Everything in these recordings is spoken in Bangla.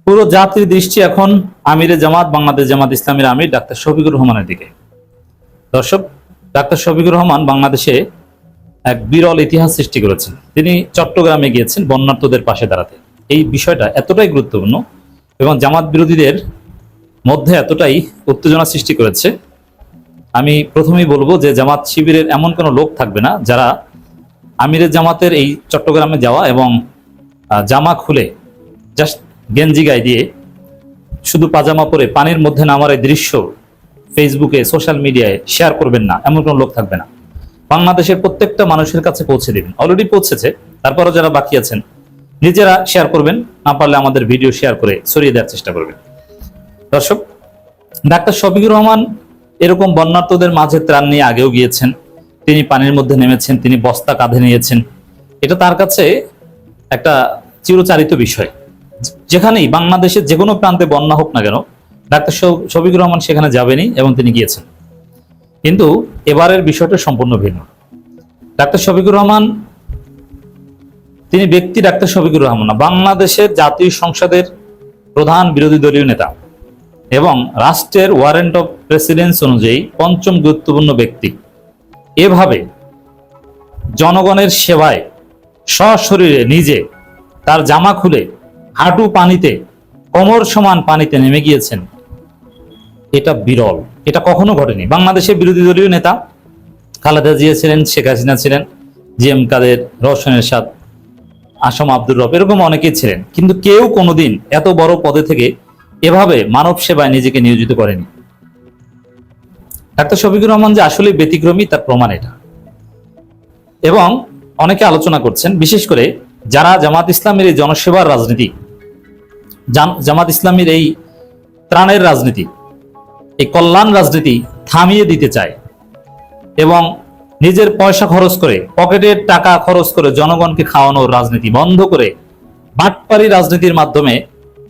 পুরো জাতির দৃষ্টি এখন আমিরে জামাত বাংলাদেশ জামাত ইসলামীর আমির ডাক্তার শফিকুর রহমানের দিকে। দর্শক, ডাক্তার শফিকুর রহমান বাংলাদেশে এক বিরল ইতিহাস সৃষ্টি করেছেন। তিনি চট্টগ্রামে গিয়েছেন বন্যার্তদের পাশে দাঁড়াতে। এই বিষয়টা এতটাই গুরুত্বপূর্ণ এবং জামাত বিরোধীদের মধ্যে এতটাই উত্তেজনা সৃষ্টি করেছে। আমি প্রথমেই বলবো যে জামাত শিবিরের এমন কোনো লোক থাকবে না যারা আমিরের জামাতের এই চট্টগ্রামে যাওয়া এবং জামা খুলে জাস্ট গেঞ্জি গায়ে দিয়ে শুধু পাজামা পরে পানির মধ্যে নামার এই দৃশ্য ফেসবুকে সোশ্যাল মিডিয়ায় শেয়ার করবেন না, এমন কোনো লোক থাকবে না। বাংলাদেশের প্রত্যেকটা মানুষের কাছে পৌঁছে দেবেন। অলরেডি পৌঁছেছে, তারপরও যারা বাকি আছেন নিজেরা শেয়ার করবেন, না পারলে আমাদের ভিডিও শেয়ার করে ছড়িয়ে দেওয়ার চেষ্টা করবেন। দর্শক, ডাক্তার শফিকুর রহমান এরকম বন্যার্তদের মাঝে ত্রাণ নিয়ে আগেও গিয়েছেন, তিনি পানির মধ্যে নেমেছেন, তিনি বস্তা কাঁধে নিয়েছেন। এটা তার কাছে একটা চিরচারিত বিষয়। যেখানেই বাংলাদেশের যে কোনো প্রান্তে বন্যা হোক না কেন, ডাক্তার শফিকুর রহমান সেখানে যাবেনই এবং তিনি গিয়েছেন। কিন্তু এবারের বিষয়টা সম্পূর্ণ ভিন্ন। ডাক্তার শফিকুর রহমান, তিনি ব্যক্তি ডাক্তার শফিকুর রহমান না, বাংলাদেশের জাতীয় সংসদের প্রধান বিরোধী দলীয় নেতা এবং রাষ্ট্রের ওয়ারেন্ট অফ প্রেসিডেন্স অনুযায়ী পঞ্চম গুরুত্বপূর্ণ ব্যক্তি। এভাবে জনগণের সেবায় সশরীরে নিজে তার জামা খুলে হাঁটু পানিতে, কোমর সমান পানিতে নেমে গিয়েছেন। এটা বিরল, এটা কখনো ঘটেনি। বাংলাদেশের বিরোধী দলীয় নেতা খালেদা জিয়া ছিলেন, শেখ হাসিনা ছিলেন, জিএম কাদের, রওশন এরশাদ, আসম আব্দুর রব, এরকম অনেকেই ছিলেন, কিন্তু কেউ কোনোদিন এত বড় পদে থেকে এভাবে মানব সেবায় নিজেকে নিয়োজিত করেনি। ডাক্তার শফিকুর রহমান যে আসলে ব্যতিক্রমী তার প্রমাণ এটা। এবং অনেকে আলোচনা করছেন, বিশেষ করে যারা জামাত ইসলামের এই জনসেবার রাজনীতি, জামাত ইসলামের এই ত্রাণের রাজনীতি, এই কল্যাণ রাজনীতি থামিয়ে দিতে চায় এবং নিজের পয়সা খরচ করে, পকেটের টাকা খরচ করে জনগণকে খাওয়ানোর রাজনীতি বন্ধ করে বাটপারি রাজনীতির মাধ্যমে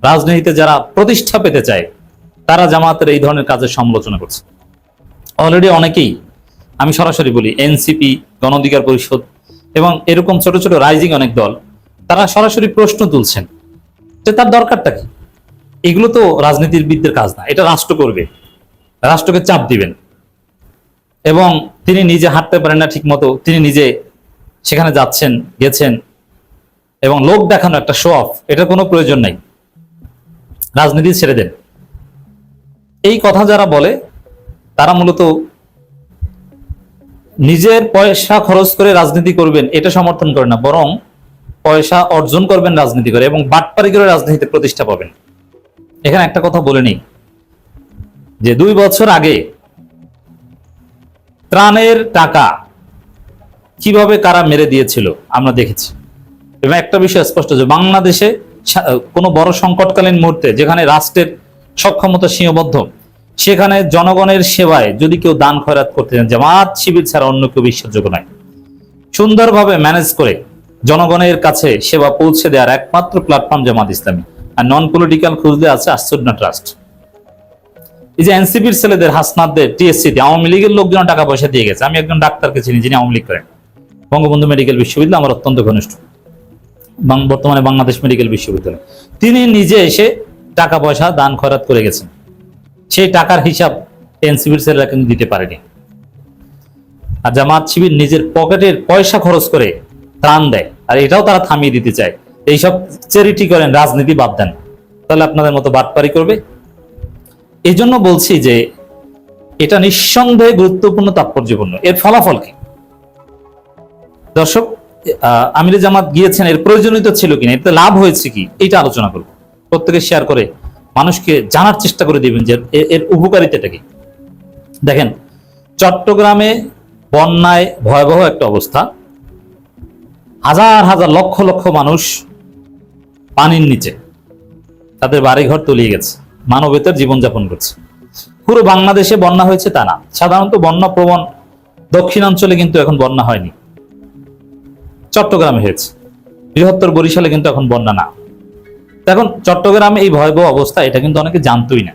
রাজনীতিতে যারা প্রতিষ্ঠা পেতে চায়, তারা জামাতের এই ধরনের কাজের সমালোচনা করছে। অলরেডি অনেকেই, আমি সরাসরি বলি, এনসিপি, গণ অধিকার পরিষদ এবং এরকম ছোট ছোট রাইজিং অনেক দল, তারা সরাসরি প্রশ্ন তুলছেন যে তার দরকারটা কি। এগুলো তো রাজনীতিবিদদের কাজ না, এটা রাষ্ট্র করবে, রাষ্ট্রকে চাপ দিবেন। এবং তিনি নিজে হাঁটতে পারেন না ঠিক মতো, তিনি নিজে সেখানে যাচ্ছেন, গেছেন, এবং লোক দেখানো একটা শো অফ, এটা কোনো প্রয়োজন নাই, রাজনীতি ছেড়ে দেন। এই কথা যারা বলে তারা মূলত নিজের পয়সা খরচ করে রাজনীতি করবেন এটা সমর্থন করে না, বরং পয়সা অর্জন করবেন রাজনীতি করে এবং বাটপারি করে রাজনীতিতে প্রতিষ্ঠা পাবেন। এখানে একটা কথা বলে নিই যে 2 বছর আগে ত্রাণের টাকা কিভাবে কারা মেরে দিয়েছিল আমরা দেখেছি। এবং একটা বিষয় স্পষ্ট যে বাংলাদেশে কোনো বড় সংকটকালীন মুহূর্তে যেখানে রাষ্ট্রের সক্ষমতা সীমাবদ্ধ, সেখানে জনগণের সেবায় যদি কেউ দান খয়রাত করতে চান, জামাত শিবির ছাড়া অন্য কেউ বিশ্বাসযোগ্য নয়। সুন্দরভাবে ম্যানেজ করে জনগণের কাছে সেবা পৌঁছে দেওয়ার একমাত্র প্ল্যাটফর্ম জামাত ইসলামী। আর নন পলিটিক্যাল খুঁজলে আছে আশ্চর্য ট্রাস্ট। এই যে এনসিপির ছেলেদের, হাসনাতদের, টিএসসিতে আওয়ামী লীগের লোকজন টাকা পয়সা দিয়ে গেছে। আমি একজন ডাক্তারকে চিনি যিনি আওয়ামী লীগ করেন, বঙ্গবন্ধু মেডিকেল বিশ্ববিদ্যালয় আমার অত্যন্ত ঘনিষ্ঠ, বর্তমানে বাংলাদেশ মেডিকেল বিশ্ববিদ্যালয়। তিনি নিজে এসে টাকা পয়সা দান খয়রাত করে গেছেন। সেই টাকার হিসাব এনসিপির ছেলেরা কিন্তু দিতে পারেনি। আর জামাত শিবির নিজের পকেটের পয়সা খরচ করে ত্রাণ দেয়, আর এটাও তারা থামিয়ে দিতে চায়। এইসব চ্যারিটি করেন, রাজনীতি বাদ দেন, তাহলে আপনাদের মতো বাটপারি করবে। এই জন্য বলছি যে এটা নিঃসন্দেহে গুরুত্বপূর্ণ, তাৎপর্যপূর্ণ। এর ফলাফল কি? দর্শক, আমিরে জামাত গিয়েছেন, এর প্রয়োজনীয়তা ছিল কিনা, এতে লাভ হয়েছে কি, এইটা আলোচনা করব। প্রত্যেকে শেয়ার করে মানুষকে জানার চেষ্টা করে দিবেন যে এর উপকারিতাটা কি। দেখেন, চট্টগ্রামে বন্যায় ভয়াবহ একটা অবস্থা, হাজার হাজার লক্ষ লক্ষ মানুষ পানির নিচে, তাদের বাড়িঘর তলিয়ে গেছে, মানবেতর জীবনযাপন করছে। পুরো বাংলাদেশে বন্যা হয়েছে তা না, সাধারণত বন্যা প্রবণ দক্ষিণাঞ্চলে কিন্তু এখন বন্যা হয়নি, চট্টগ্রামে হয়েছে। বৃহত্তর বরিশালে কিন্তু এখন বন্যা না। এখন চট্টগ্রামে এই ভয়াবহ অবস্থা, এটা কিন্তু অনেকে জানতোই না।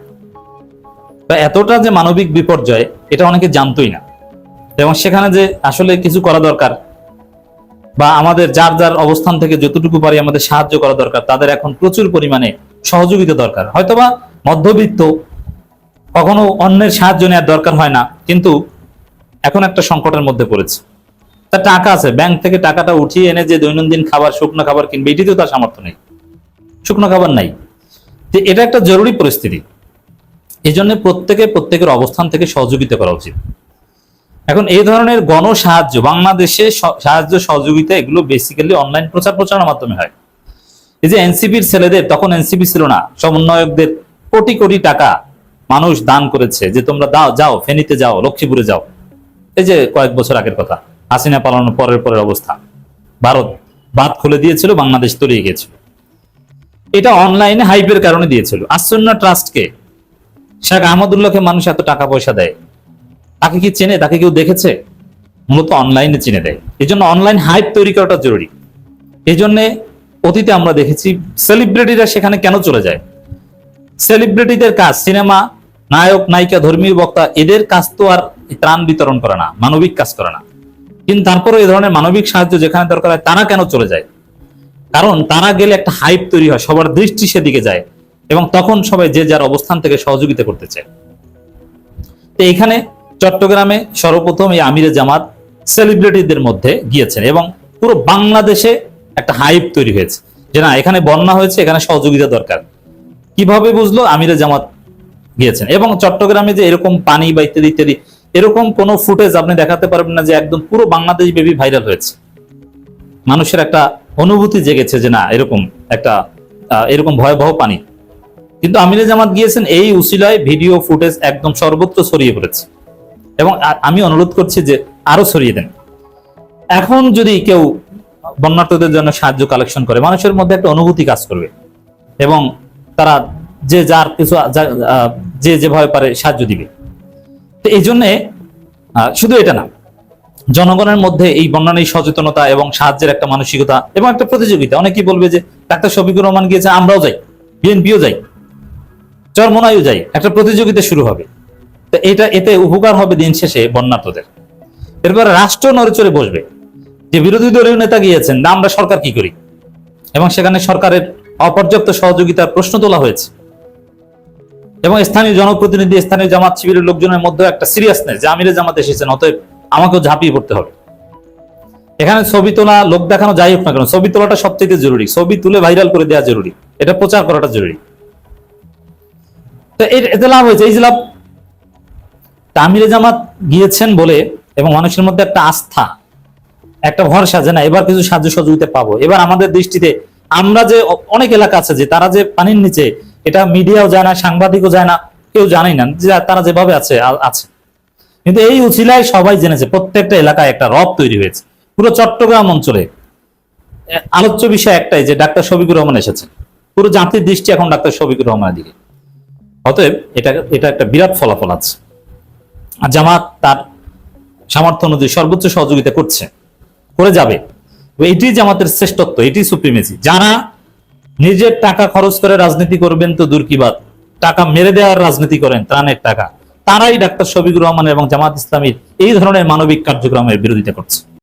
এতটা যে মানবিক বিপর্যয়, এটা অনেকে জানতোই না। এবং সেখানে যে আসলে কিছু করা দরকার, বা আমাদের যার যার অবস্থান থেকে যতটুকু পারি আমাদের সাহায্য করা দরকার, তাদের এখন প্রচুর পরিমাণে সহযোগিতা দরকার, হয়তোবা মধ্যবিত্ত, কখনো অন্যের সাহায্য নেওয়ার দরকার হয় না, কিন্তু এখন একটা সংকটের মধ্যে পড়েছে। তার টাকা আছে, ব্যাংক থেকে টাকাটা উঠিয়ে এনে যে দৈনন্দিন খাবার, শুকনো খাবার কিনবে, এটিতেও তার সামর্থ্য নেই, শুকনো খাবার নাই। যে এটা একটা জরুরি পরিস্থিতি, এই জন্য প্রত্যেকের অবস্থান থেকে সহযোগিতা করা উচিত। এখন এই ধরনের গণ সাহায্য, বাংলাদেশে সাহায্য সহযোগিতা, এগুলো বেসিক্যালি অনলাইন প্রচার প্রচারণার মাধ্যমে হয়। এই যে এনসিপির ছেলেদের, তখন এনসিপি ছিল না, সমন্বয়কদের কোটি কোটি টাকা মানুষ দান করেছে, যে তোমরা যাও ফেনীতে যাও, লক্ষ্মীপুরে যাও। এই যে কয়েক বছর আগের কথা, হাসিনা পালানোর পরের অবস্থা, ভারত বাঁধ খুলে দিয়েছিল, বাংলাদেশ তলিয়ে গিয়েছিল। এটা অনলাইনে হাইপের কারণে দিয়েছিল। আসন্না ট্রাস্টকে, শেখ আহমদুল্লাহকে মানুষ এত টাকা পয়সা দেয়, তাকে কি চেনে? তাকে কেউ দেখেছে? মূলত অনলাইনে চিনে দেয়। এই জন্য অনলাইন হাইপ তৈরি করাটা জরুরি। এই জন্য অতীতে আমরা দেখেছি সেলিব্রিটিরা সেখানে কেন চলে যায়। সেলিব্রিটিদের কাজ, সিনেমা নায়ক নায়িকা, ধর্মীয় বক্তা, এদের কাজ তো আর ত্রাণ বিতরণ করা না, মানবিক কাজ করা না। কিন্তু তারপরে এই ধরনের মানবিক সাহায্য যেখানে দরকার হয়, তারা কেন চলে যায়? কারণ তারা গেলে একটা হাইপ তৈরি হয়, সবার দৃষ্টি সেদিকে যায়, এবং তখন সবাই যে যার অবস্থান থেকে সহযোগিতা করতে চায়। তো এখানে চট্টগ্রামে সর্বপ্রথম এই আমিরে জামাত সেলিব্রিটিদের মধ্যে গিয়েছেন, এবং পুরো বাংলাদেশে একটা হাইপ তৈরি হয়েছে যে না, এখানে বন্যা হয়েছে, এখানে সহযোগিতা দরকার। কিভাবে বুঝলো? আমিরে জামাত গিয়েছেন। এবং চট্টগ্রামে যে এরকম পানি বা ইত্যাদি ইত্যাদি, এরকম কোন ফুটেজ আপনি দেখাতে পারবেন না যে একদম পুরো বাংলাদেশ ব্যাপী ভাইরাল হয়েছে। মানুষের একটা অনুভূতি জেগেছে যে না, এরকম ভয়াবহ পানি। কিন্তু আমিরে জামাত গিয়েছেন, এই উসিলায় ভিডিও ফুটেজ একদম সর্বত্র ছড়িয়ে পড়েছে, এবং আমি অনুরোধ করছি যে আরো ছড়িয়ে দেন। এখন যদি কেউ বন্যার্তদের জন্য সাহায্য কালেকশন করে, মানুষের মধ্যে একটা অনুভূতি কাজ করবে, এবং তারা যে যার কিছু যে যেভাবে পারে সাহায্য দিবে। তো এই জন্যে শুধু এটা না, জনগণের মধ্যে এই বন্যা নিয়ে সচেতনতা এবং সাহায্যের একটা মানসিকতা এবং একটা প্রতিযোগিতা। অনেকেই বলবে যে ডাক্তার শফিকুর রহমান গিয়েছে, আমরাও যাই, বিএনপিও যাই, চরমোনাইও যাই, একটা প্রতিযোগিতা শুরু হবে। তো এতে উপকার হবে দিন শেষে বন্যার্তদের। এরপরে রাষ্ট্র নড়েচড়ে বসবে, যে বিরোধী দলীয় নেতা গিয়েছেন, না আমরা সরকার কি করি, এবং সেখানে সরকারের অপর্যাপ্ত সহযোগিতার প্রশ্ন তোলা হয়েছে। এবং স্থানীয় জনপ্রতিনিধি, স্থানীয় জামাত শিবিরের লোকজনের মধ্যে একটা সিরিয়াসনেস, যে আমিরে জামাত এসেছেন, অতএব আমাকেও ঝাঁপিয়ে পড়তে হবে। এখানে ছবি তোলা, লোক দেখানো, যাই হোক না কেন, ছবি তোলাটা সবথেকে জরুরি। ছবি তুলে ভাইরাল করে দেওয়া জরুরি, এটা প্রচার করাটা জরুরি। তো এতে লাভ হয়েছে, এই যে লাভ, আমিরে জামাত গিয়েছেন বলে, এবং মানুষের মধ্যে একটা আস্থা, একটা ভরসা যে না, এবার কিছু সাহায্য সহযোগিতা পাবো। এবার আমাদের দৃষ্টিতে, আমরা যে অনেক এলাকা আছে যে তারা যে পানির নিচে, এটা মিডিয়াও যায় না, সাংবাদিকও যায় না, কেউ জানেই না যে তারা যেভাবে আছে। কিন্তু এই উছিলায় সবাই জেনেছে, প্রত্যেকটা এলাকায় একটা রব তৈরি হয়েছে। পুরো চট্টগ্রাম অঞ্চলে আলোচ্য বিষয় একটাই, যে ডাক্তার শফিকুর রহমান এসেছেন। পুরো জাতির দৃষ্টি এখন ডাক্তার শফিকুর রহমানের দিকে। অতএব এটা একটা বিরাট ফলাফল আছে। আর জামাত তার সামর্থ্য অনুযায়ী সর্বোচ্চ সহযোগিতা করে যাবে। এটি জামাতের শ্রেষ্ঠত্ব, এটি সুপ্রিমেসি। যারা নিজের টাকা খরচ করে রাজনীতি করবেন তো দূর কি বাত, টাকা মেরে দেওয়ার রাজনীতি করেন, ত্রাণের টাকা, তারাই ডাক্তার শফিকুর রহমান এবং জামাত ইসলামীর এই ধরনের মানবিক কার্যক্রমের বিরোধিতা করছে।